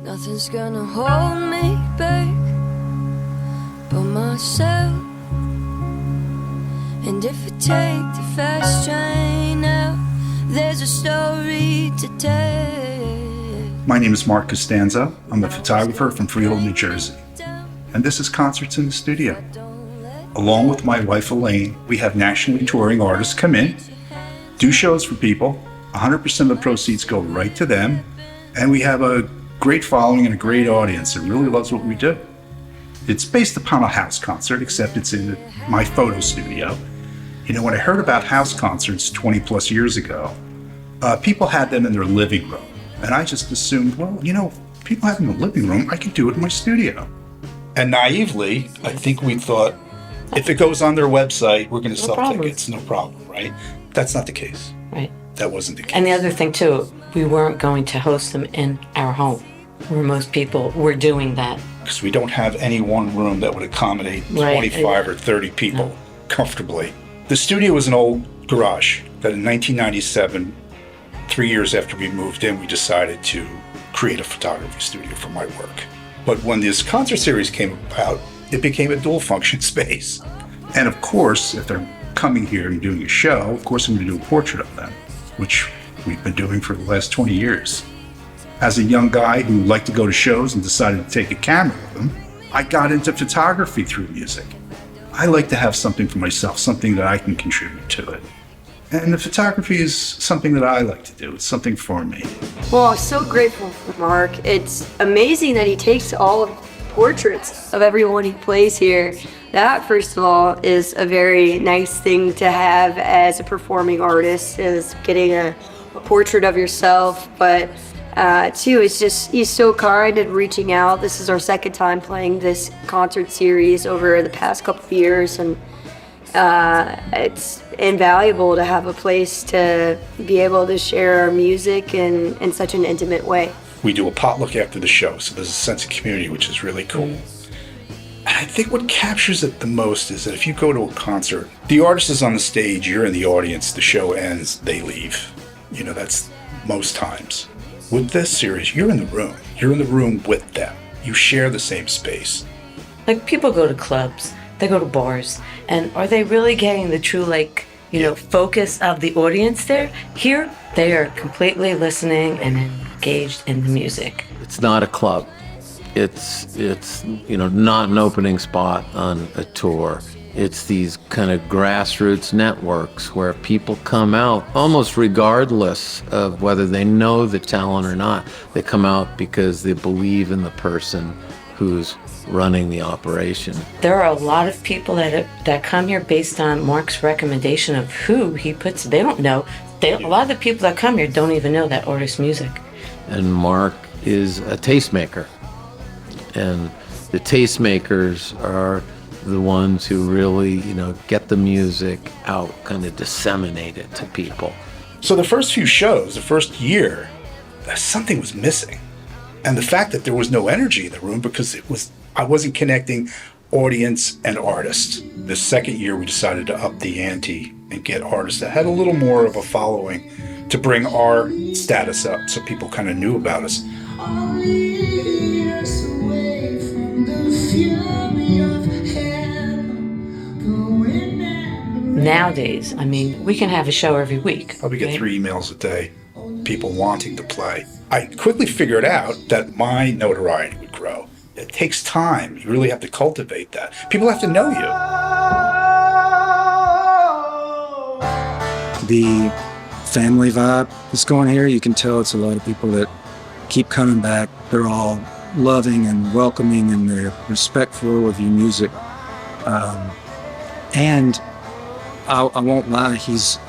Nothing's gonna hold me back but myself. And if I take the fast train out, there's a story to tell. My name is Mark Costanzo. I'm a photographer from Freehold, New Jersey. And this is Concerts in the Studio. Along with my wife Elaine, we have nationally touring artists come in, do shows for people. 100% of the proceeds go right to them. And we have a great following and a great audience that really loves what we do. It's based upon a house concert, except it's in my photo studio. You know, when I heard about house concerts 20 plus years ago, people had them in their living room. And I just assumed, well, you know, people have them in the living room, I can do it in my studio. And naively, I think we thought, if it goes on their website, we're going to sell tickets, no problem, right? That's not the case. Right. That wasn't the case. And the other thing, too, we weren't going to host them in our home, where most people were doing that. Because we don't have any one room that would accommodate 25 or 30 people comfortably. The studio was an old garage that in 1997, 3 years after we moved in, we decided to create a photography studio for my work. But when this concert series came about, it became a dual function space. And of course, if they're coming here and doing a show, of course I'm going to do a portrait of them, which we've been doing for the last 20 years. As a young guy who liked to go to shows and decided to take a camera with them, I got into photography through music. I like to have something for myself, something that I can contribute to it. And the photography is something that I like to do. It's something for me. Well, I'm so grateful for Mark. It's amazing that he takes all of portraits of everyone he plays here. That, first of all, is a very nice thing to have as a performing artist, is getting a portrait of yourself. But two, it's just, he's so kind and reaching out. This is our second time playing this concert series over the past couple of years, and it's invaluable to have a place to be able to share our music in such an intimate way. We do a potluck after the show, so there's a sense of community, which is really cool. And I think what captures it the most is that if you go to a concert, the artist is on the stage, you're in the audience, the show ends, they leave. You know, that's most times. With this series, you're in the room. You're in the room with them. You share the same space. Like, people go to clubs, they go to bars, and are they really getting the true, focus of the audience there? Here, they are completely listening and engaged in the music. It's not a club. It's not an opening spot on a tour. It's these kind of grassroots networks where people come out almost regardless of whether they know the talent or not. They come out because they believe in the person who's running the operation. There are a lot of people that come here based on Mark's recommendation of who he puts. They don't know. A lot of the people that come here don't even know that artist's music. And Mark is a tastemaker. And the tastemakers are the ones who really, get the music out, kind of disseminate it to people. So the first few shows, the first year, something was missing. And the fact that there was no energy in the room because I wasn't connecting audience and artist. The second year we decided to up the ante and get artists that had a little more of a following to bring our status up so people kind of knew about us. Nowadays, we can have a show every week. Probably get 3 emails a day, people wanting to play. I quickly figured out that my notoriety would grow. It takes time. You really have to cultivate that. People have to know you. The family vibe that's going here, you can tell it's a lot of people that keep coming back. They're all loving and welcoming, and they're respectful of your music. And I won't lie, he's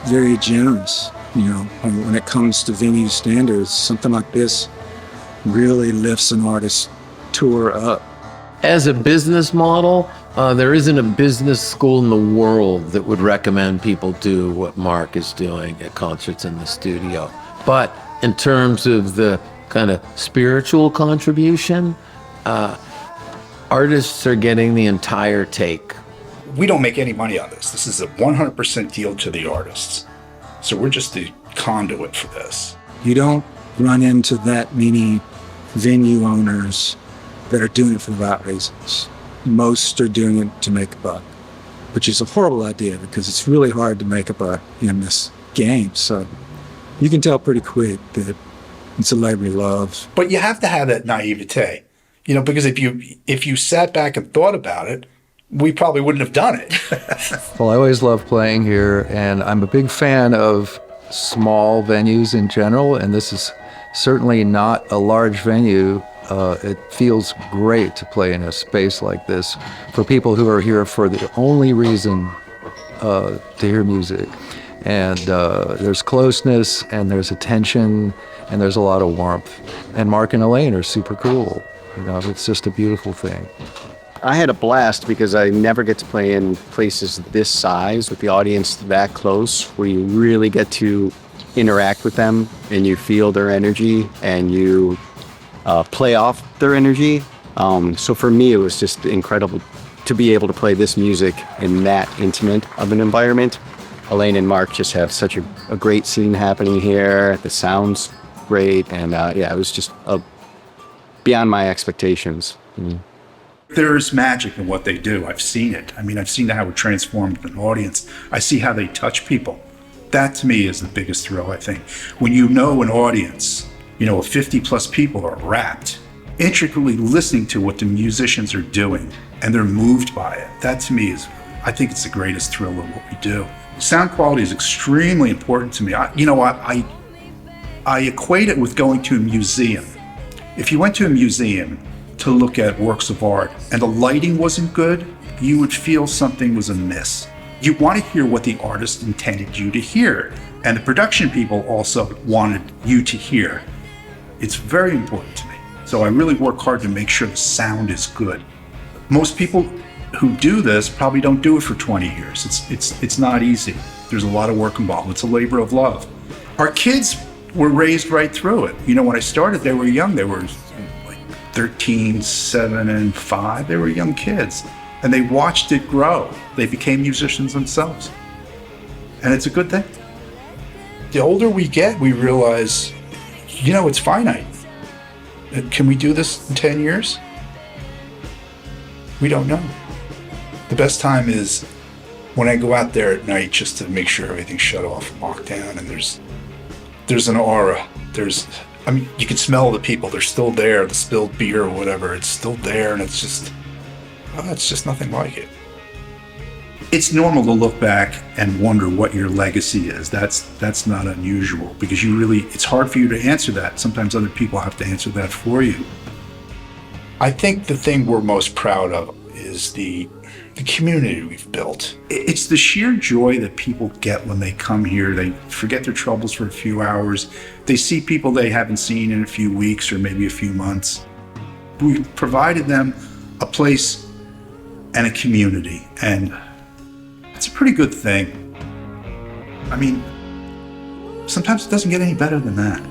very generous. When it comes to venue standards, something like this really lifts an artist's tour up. As a business model, there isn't a business school in the world that would recommend people do what Mark is doing at Concerts in the Studio. But in terms of the kind of spiritual contribution, artists are getting the entire take. We don't make any money on this. This is a 100% deal to the artists. So we're just the conduit for this. You don't run into that many venue owners that are doing it for the right reasons. Most are doing it to make a buck, which is a horrible idea because it's really hard to make a buck in this game. So you can tell pretty quick that it's a labor of love. But you have to have that naivete, because if you sat back and thought about it, we probably wouldn't have done it. Well, I always love playing here, and I'm a big fan of small venues in general, and this is certainly not a large venue. It feels great to play in a space like this for people who are here for the only reason to hear music. And there's closeness, and there's attention, and there's a lot of warmth. And Mark and Elaine are super cool. It's just a beautiful thing. I had a blast because I never get to play in places this size with the audience that close, where you really get to interact with them and you feel their energy and you play off their energy. So for me, it was just incredible to be able to play this music in that intimate of an environment. Elaine and Mark just have such a great scene happening here. The sound's great, and it was just beyond my expectations. There's magic in what they do. I've seen it. I've seen how it transformed an audience. I see how they touch people. That to me is the biggest thrill, I think. When an audience, 50 plus people are wrapped, intricately listening to what the musicians are doing, and they're moved by it. That to me I think it's the greatest thrill of what we do. Sound quality is extremely important to me. I equate it with going to a museum. If you went to a museum to look at works of art and the lighting wasn't good, you would feel something was amiss. You want to hear what the artist intended you to hear, and the production people also wanted you to hear. It's very important to me. So I really work hard to make sure the sound is good. Most people who do this probably don't do it for 20 years. It's not easy. There's a lot of work involved. It's a labor of love. Our kids were raised right through it. When I started, they were young. They were 13, 7, and 5. They were young kids, and they watched it grow. They became musicians themselves, and it's a good thing. The older we get, we realize, it's finite. Can we do this in 10 years? We don't know. The best time is when I go out there at night just to make sure everything's shut off and locked down, and there's an aura. You can smell the people. They're still there. The spilled beer or whatever, it's still there, and it's just nothing like it. It's normal to look back and wonder what your legacy is. That's not unusual because it's hard for you to answer that. Sometimes other people have to answer that for you. I think the thing we're most proud of is the community we've built. It's the sheer joy that people get when they come here. They forget their troubles for a few hours. They see people they haven't seen in a few weeks or maybe a few months. We've provided them a place and a community, and it's a pretty good thing. Sometimes it doesn't get any better than that.